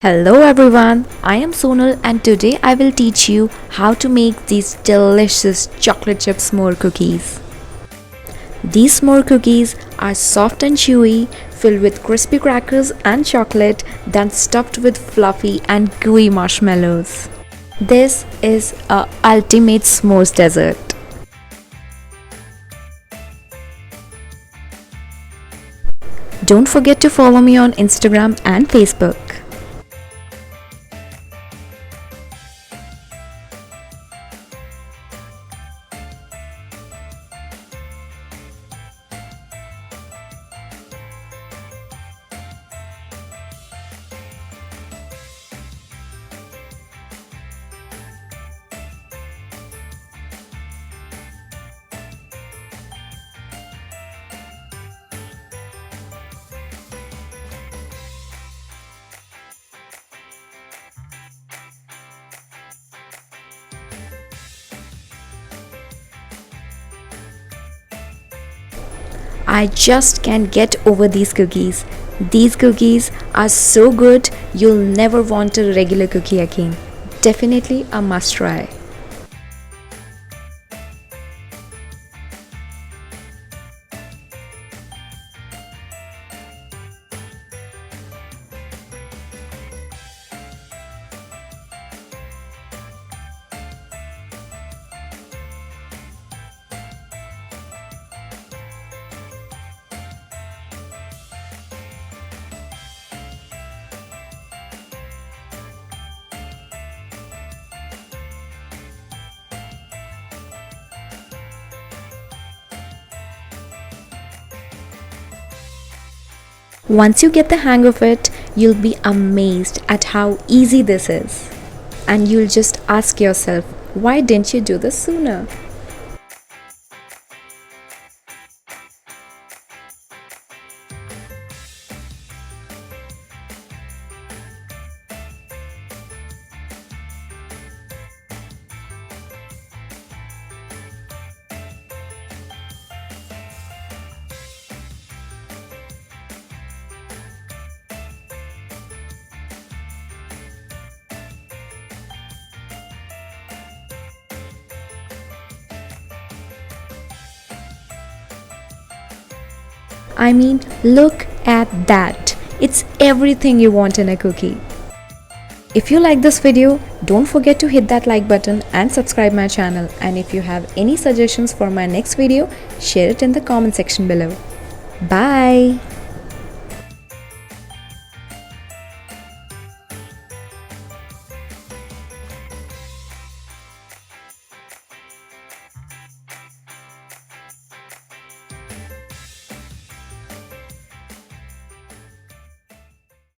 Hello everyone, I am Sonal and today I will teach you how to make these delicious chocolate chip s'more cookies. These s'more cookies are soft and chewy, filled with crispy crackers and chocolate, then stuffed with fluffy and gooey marshmallows. This is a ultimate s'mores dessert. Don't forget to follow me on Instagram and Facebook. I just can't get over these cookies. These cookies are so good, you'll never want a regular cookie again. Definitely a must try. Once you get the hang of it, you'll be amazed at how easy this is. And you'll just ask yourself, why didn't you do this sooner? I mean, look at that. It's everything you want in a cookie. If you like this video, don't forget to hit that like button and subscribe my channel. And if you have any suggestions for my next video, share it in the comment section below. Bye!